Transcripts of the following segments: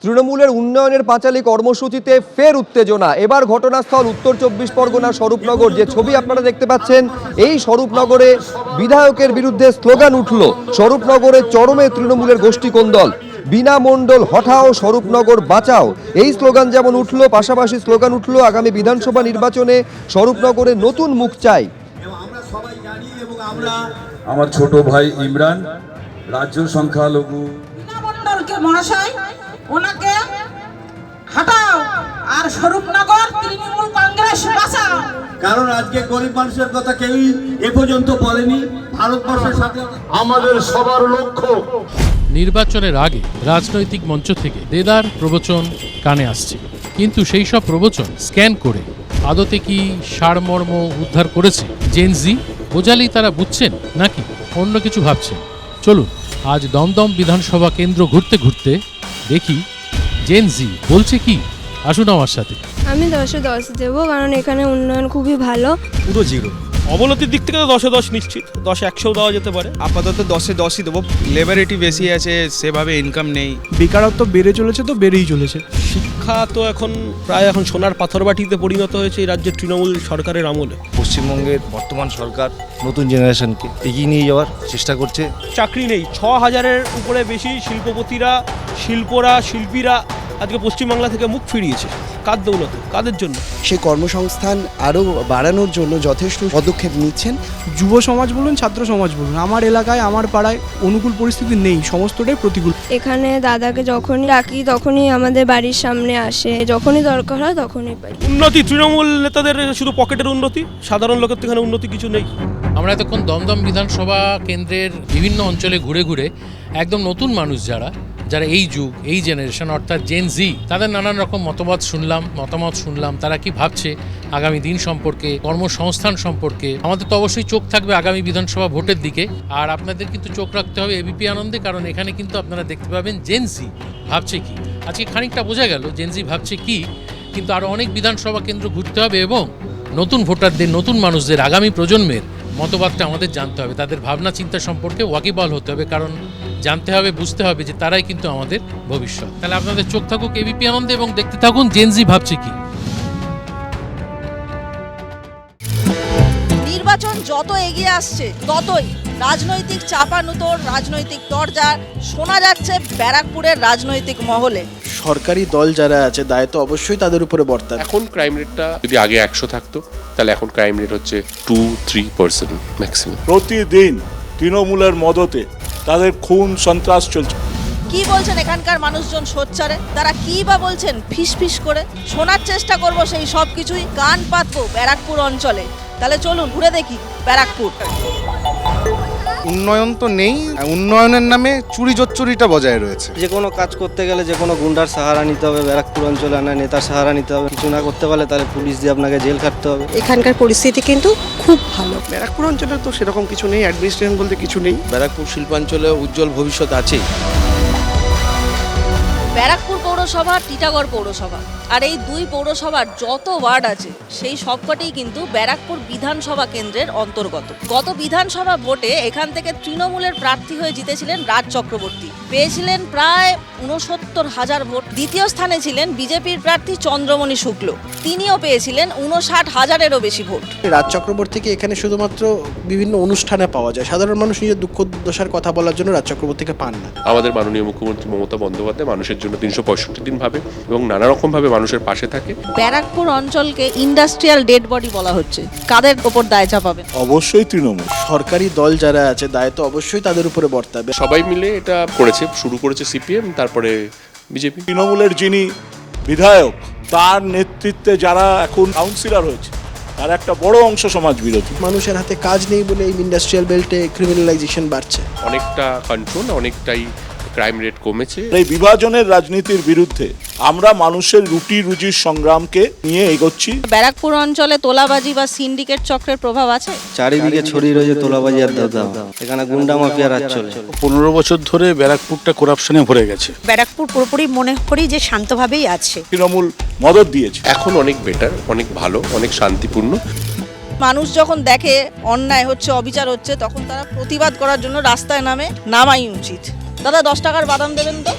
তৃণমূলের উন্নয়নের পাঁচালী কর্মসূচিতে ফের উত্তেজনা। এবার ঘটনাস্থল উত্তর 24 পরগনার স্বরূপনগর। যে ছবি আপনারা দেখতে পাচ্ছেন, এই স্বরূপনগরে বিধায়কের বিরুদ্ধে স্লোগান উঠল। স্বরূপনগরে চরমে তৃণমূলের গোষ্ঠী কোন্দল। বিনা মণ্ডল হঠাও, স্বরূপনগর বাঁচাও, এই স্লোগান যেমন উঠল, পাশাপাশি স্লোগান উঠল আগামী বিধানসভা নির্বাচনে স্বরূপনগরে নতুন মুখ চাই। আমার ছোট ভাই ইমরান রাজ্য সংখ্যালঘু মণ্ডলকে মহাশয় ওনাকে হটাও আর স্বরূপনগর তৃণমূল কংগ্রেস বাঁচাও। কারণ আজকে গরিব মানুষের কথা কেউই এ পর্যন্ত বলেনি। ভারতবর্ষের সাথে আমাদের সবার লক্ষ্য। নির্বাচনের আগে রাজনৈতিক মঞ্চ থেকে দেদার প্রবচন কানে আসছে, কিন্তু সেই সব প্রবচন স্ক্যান করে আদতে কি সারমর্ম উদ্ধার করেছে জেনজি? বোঝালেই তারা বুঝছেন নাকি অন্য কিছু ভাবছেন? চলুন আজ দমদম বিধানসভা কেন্দ্র ঘুরতে ঘুরতে দেখি জেনজি বলছে কি। আসুন আমার সাথে। আমি 10-এ 10 দেবো, কারণ এখানে উন্নয়ন খুবই ভালো। পুরো জিরো। অবনতির দিক থেকে তো 10-এ 10 নিশ্চিত, 10-এ 100 দেওয়া যেতে পারে। আপাতত 10-এ 10ই দেবো। লেবারেটি বেশি আছে, সেভাবে ইনকাম নেই, বেকারত্ব বেড়ে চলেছে, তো বেড়েই চলেছে। শিক্ষা তো এখন প্রায় সোনার পাথরবাটিতে পরিণত হয়েছে এই রাজ্যের তৃণমূল সরকারের আমলে। পশ্চিমবঙ্গের বর্তমান সরকার নতুন জেনারেশনকে এগিয়ে নিয়ে যাওয়ার চেষ্টা করছে। চাকরি নেই, 6000-এর উপরে বেশি শিল্পপতিরা, শিল্পীরা আজকে পশ্চিমবাংলা থেকে মুখ ফিরিয়েছে। কার দৌলতে, কাদের জন্য? সেই কর্মসংস্থান আরও বাড়ানোর জন্য যথেষ্ট পদক্ষেপ নিচ্ছেন। যুব সমাজ বলুন, ছাত্র সমাজ বলুন, আমার এলাকায় আমার পাড়ায় অনুকূল পরিস্থিতি নেই, সমস্তটাই প্রতিকূল। এখানে দাদাকে যখনই ডাকি তখনই আমাদের বাড়ির সামনে আসে, যখনই দরকার হয় তখনই পাই। উন্নতি তৃণমূল নেতাদের শুধু পকেটের উন্নতি, সাধারণ লোকের তো এখানে উন্নতি কিছু নেই। আমরা এতক্ষণ দমদম বিধানসভা কেন্দ্রের বিভিন্ন অঞ্চলে ঘুরে ঘুরে একদম নতুন মানুষ যারা এই যুগ, এই জেনারেশন অর্থাৎ জেন জি, তাদের নানান রকম মতামত শুনলাম তারা কি ভাবছে আগামী দিন সম্পর্কে, কর্মসংস্থান সম্পর্কে। আমাদের তো অবশ্যই চোখ থাকবে আগামী বিধানসভা ভোটের দিকে, আর আপনাদের কিন্তু চোখ রাখতে হবে এবিপি আনন্দে, কারণ এখানে কিন্তু আপনারা দেখতে পাবেন জেন জি ভাবছে কি। আজকে খানিকটা বোঝা গেল জেন জি ভাবছে কি, কিন্তু আরও অনেক বিধানসভা কেন্দ্র ঘুরতে হবে এবং নতুন ভোটারদের, নতুন মানুষদের, আগামী প্রজন্মের মতবাদটা আমাদের জানতে হবে, তাদের ভাবনা চিন্তা সম্পর্কে ওয়াকিবহাল হতে হবে, কারণ জানতে হবে, বুঝতে হবে যে তারাই কিন্তু আমাদের ভবিষ্যৎ। তাহলে আপনাদের চোখ থাকুক এবিপি আনন্দে এবং দেখতে থাকুন জেনজি ভাবছে কি। নির্বাচন যত এগিয়ে আসছে ততই রাজনৈতিক চাপানুতোর, রাজনৈতিক দরজা শোনা যাচ্ছে ব্যারাকপুরের রাজনৈতিক মহলে। সরকারি দল যারা আছে দায়িত্ব অবশ্যই তাদের উপরে বর্তাবে। এখন ক্রাইম রেটটা যদি আগে 100 থাকতো, তাহলে এখন ক্রাইম রেট হচ্ছে 2-3% ম্যাক্সিমাম। প্রতিদিন তৃণমূলের মদতে তাদের খুন সন্ত্রাস চলছে। কি বলছেন এখানকার মানুষজন সোচ্চারে? তারা কি বা বলছেন ফিস করে? শোনার চেষ্টা করব সেই সব কিছুই, কান পাতবো ব্যারাকপুর অঞ্চলে। তাহলে চলুন ঘুরে দেখি ব্যারাকপুর। উন্নয়ন তো নেই, উন্নয়নের নামে চুরি জোচ্চুরিটা বজায় রয়েছে। যে কোনো কাজ করতে গেলে যে কোনো গুন্ডার সাহারা নিতে হবে, ব্যারাকপুর অঞ্চলে না নেতার সাহারা নিতে হবে। কিছু না করতে পারলে তাহলে পুলিশ দিয়ে আপনাকে জেল খাটতে হবে। এখানকার পরিস্থিতি কিন্তু খুব ভালো। ব্যারাকপুর অঞ্চলে তো সেরকম কিছু নেই, অ্যাডমিনিস্ট্রেশন বলতে কিছু নেই। ব্যারাকপুর শিল্পাঞ্চলে উজ্জ্বল ভবিষ্যৎ আছে। ব্যারাকপুর পৌরসভা, টিটাগড় পৌরসভা, আর এই দুই পৌরসভার যত ওয়ার্ড আছে সেই সবকটাই কিন্তু ব্যারাকপুর বিধানসভা কেন্দ্রের অন্তর্গত। গত বিধানসভা ভোটে এখান থেকে তৃণমূলের প্রার্থী হয়ে জিতেছিলেন রাজ চক্রবর্তী, পেয়েছিলেন প্রায় 69,000 ভোট। দ্বিতীয় স্থানে ছিলেন বিজেপির প্রার্থী চন্দ্রমণি শুক্ল, তিনিও পেয়েছিলেন 59,000-এরও বেশি ভোট। রাজ চক্রবর্তীকে এখানে শুধুমাত্র বিভিন্ন অনুষ্ঠানে পাওয়া যায়, সাধারণ মানুষ নিজের দুঃখ দশার কথা বলার জন্য রাজ চক্রবর্তীকে পান না। আমাদের মাননীয় মুখ্যমন্ত্রী মমতা বন্দ্যোপাধ্যায় মানুষের জন্য 365 দিন ভাবে এবং নানা রকম ভাবে মানুষের পাশে থাকে। ব্যারাকপুর অঞ্চলকে ইন্ডাস্ট্রিয়াল ডেড বডি বলা হচ্ছে, কাদের ওপর দায় চাপাবে? অবশ্যই তৃণমূল। সরকারি দল যারা আছে দায়িত্ব অবশ্যই তাদের উপরে বর্তাবে। সবাই মিলে এটা করেছে, শুরু করেছে সিপিএম, তারপরে বিজেপি। তৃণমূলের যিনি বিধায়ক, তার নেতৃত্বে যারা এখন কাউন্সিলর হয়েছে, তার একটা বড় অংশ সমাজ বিরোধী। মানুষের হাতে কাজ নেই বলে এই ইন্ডাস্ট্রিয়াল বেল্টে ক্রিমিনালাইজেশন বাড়ছে। অনেকটা কন্ট্রোল, অনেকটাই ক্রাইম রেট কমেছে। এই বিভাজনের রাজনীতির বিরুদ্ধে আমরা মানুষের রুটি রুজির সংগ্রামকে নিয়ে এগোচ্ছি। ব্যারাকপুর অঞ্চলে তোলাবাজি বা সিন্ডিকেট চক্রের প্রভাব আছে? চারিদিকে ছড়িয়ে রয়েছে তোলাবাজি আর দাদা। এখানে গুন্ডা মাফিয়া রাজ চলে। 15 বছর ধরে ব্যারাকপুরটা করাপশনে ভরে গেছে। ব্যারাকপুর পুরোপুরি মনে করি যে শান্তভাবেই আছে। তৃণমূল মদত দিয়েছে। এখন অনেক বেটার, অনেক ভালো, অনেক শান্তিপূর্ণ। মানুষ যখন দেখে অন্যায় হচ্ছে, অবিচার হচ্ছে, তখন তারা প্রতিবাদ করার জন্য রাস্তায় নামাই উচিত। দাদা 10 টাকার বাদাম দেবেন তো?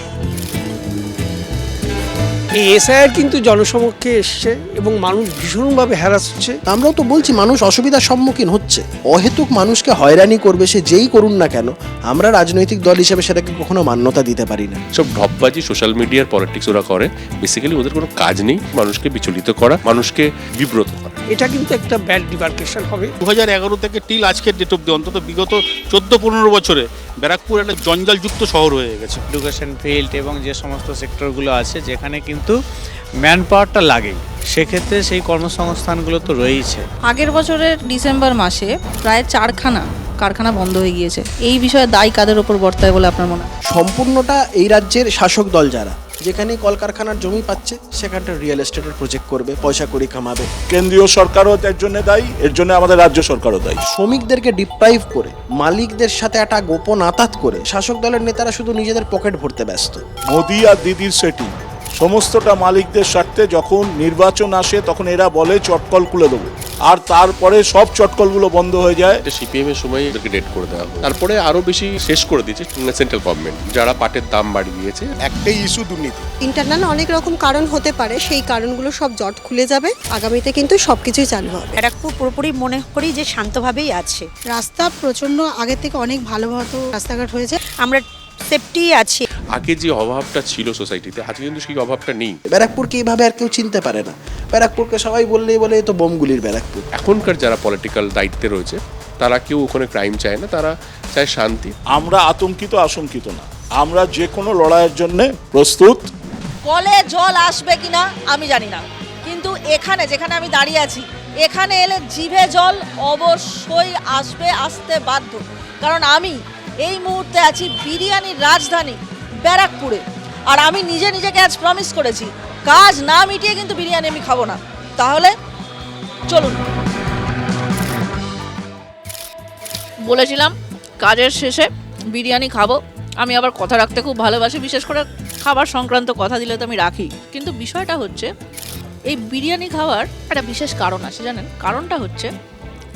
এই এসআইআর কিন্তু জনসমক্ষে এসছে এবং মানুষ ভীষণভাবে হ্যারাস হচ্ছে। আমরাও তো বলছি মানুষ অসুবিধার সম্মুখীন হচ্ছে, অহেতুক মানুষকে হয়রানি করবে সে যেই করুন না কেন, আমরা রাজনৈতিক দল হিসেবে সেটাকে কখনো মান্যতা দিতে পারি না। সব ঢপবাজি সোশ্যাল মিডিয়ার পলিটিক্স ওরা করে, বেসিক্যালি ওদের কোনো কাজ নেই মানুষকে বিচলিত করা, মানুষকে বিব্রত করা। এটা কিন্তু একটা ব্যাড ডিমার্কেশন হবে। 2011 থেকে টিল আজকের ডেট অব্দি অন্তত বিগত 14-15 বছরে ব্যারাকপুর একটা জঞ্জালযুক্ত শহর হয়ে গেছে। এডুকেশন ফিল্ড এবং যে সমস্ত সেক্টরগুলো আছে যেখানে কিন্তু ম্যান পাওয়ারটা লাগেই, সেক্ষেত্রে সেই কর্মসংস্থানগুলো তো রয়েইছে। আগের বছরের ডিসেম্বর মাসে প্রায় 4খানা কারখানা বন্ধ হয়ে গিয়েছে। এই বিষয়ে দায় কাদের ওপর বর্তায় বলে আপনার মনে হয়? সম্পূর্ণটা এই রাজ্যের শাসক দল যারা, যেখানে কলকারখানার জমি পাচ্ছে সেখানটা রিয়েল এস্টেটের প্রজেক্ট করবে, পয়সা করি কামাবে। কেন্দ্রীয় সরকারও এর জন্য দায়ী, এর জন্য আমাদের রাজ্য সরকারও দায়ী। শ্রমিকদেরকে ডিপ্রাইভ করে, মালিকদের সাথে একটা গোপন আতাত করে শাসক দলের নেতারা শুধু নিজেদের পকেট ভরতে ব্যস্ত। মোদি আর দিদির সেটিং সমস্তটা মালিকদের স্বার্থে। যখন নির্বাচন আসে তখন এরা বলে চটকল খুলে দেবো, আর তারপরে সব চটকলগুলো বন্ধ হয়ে যায়। সিপিএম এর সময় এদেরকে ডেট করে দেওয়া হয়, তারপরে আরো বেশি শেষ করে দিয়েছে সেন্ট্রাল গভর্নমেন্ট, যারা পাটের দাম বাড়িয়ে দিয়েছে। একটাই ইস্যু দুর্নীতি। ইন্টারনাল অনেক রকম কারণ হতে পারে, সেই কারণগুলো সব জট খুলে যাবে, আগামীতে কিন্তু সবকিছুই চালু হবে। ব্যারাকপুর পুরোপুরি মনে করি যে শান্তভাবেই আছে। রাস্তা প্রচণ্ড আগের থেকে অনেক ভালো রাস্তাঘাট হয়েছে। আমরা সেফটি আছি। আগে যে অভাবটা ছিল সোসাইটিতে, আজকে কিন্তু সেই অভাবটা নেই। ব্যারাকপুরকে এইভাবে আর কেউ চিনতে পারে না। ব্যারাকপুরকে সবাই বললেই বলে এ তো বোমগুলির ব্যারাকপুর। এখনকার যারা পলিটিক্যাল দায়িত্বে রয়েছে তারা কেউ ওখানে ক্রাইম চায় না, তারা চায় শান্তি। আমরা আতঙ্কিত আশঙ্কিত না, আমরা যে কোনো লড়াইয়ের জন্য প্রস্তুত। কলে জল আসবে কিনা আমি জানি না, কিন্তু এখানে যেখানে আমি দাঁড়িয়ে আছি, এখানে এলে জিভে জল অবশ্যই আসতে বাধ্য। কারণ আমি এই মুহূর্তে আছি বিরিয়ানির রাজধানী ব্যারাকপুরে, আর আমি নিজেকে আজ প্রমিস করেছি কাজ না মিটিয়ে কিন্তু বিরিয়ানি আমি খাবো না। তাহলে চলুন, বলেছিলাম কাজের শেষে বিরিয়ানি খাবো। আমি আবার কথা রাখতে খুব ভালোবাসি, বিশেষ করে খাবার সংক্রান্ত কথা দিলে তো আমি রাখি। কিন্তু বিষয়টা হচ্ছে এই বিরিয়ানি খাওয়ার একটা বিশেষ কারণ আছে, জানেন? কারণটা হচ্ছে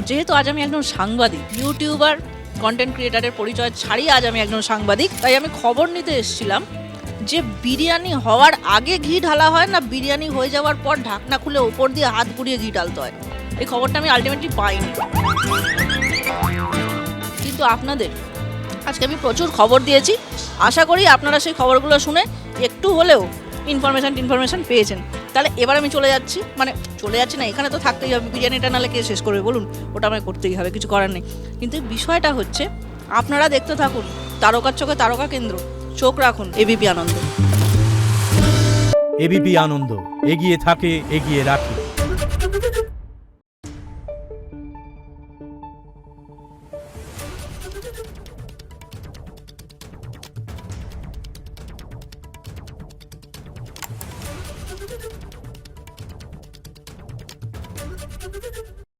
যেহেতু আজ আমি একজন সাংবাদিক, ইউটিউবার, কন্টেন্ট ক্রিয়েটারের পরিচয় ছাড়িয়ে আজ আমি একজন সাংবাদিক, তাই আমি খবর নিতে এসেছিলাম যে বিরিয়ানি হওয়ার আগে ঘি ঢালা হয় না বিরিয়ানি হয়ে যাওয়ার পর ঢাকনা খুলে ওপর দিয়ে হাত ঘুরিয়ে ঘি ঢালতে হয়। এই খবরটা আমি আলটিমেটলি পাইনি, কিন্তু আপনাদের আজকে আমি প্রচুর খবর দিয়েছি। আশা করি আপনারা সেই খবরগুলো শুনে একটু হলেও ইনফরমেশন পেয়েছেন। তাহলে এবার আমি চলে যাচ্ছি না, এখানে তো থাকতেই হবে, বিরিয়ানিটা নাহলে কে শেষ করবে বলুন, ওটা আমায় করতেই হবে, কিছু করার নেই। কিন্তু বিষয়টা হচ্ছে আপনারা দেখতে থাকুন তারকার চোখে তারকা কেন্দ্র, চোখ রাখুন এবিপি আনন্দ। এবিপি আনন্দ, এগিয়ে থাকে, এগিয়ে রাখে।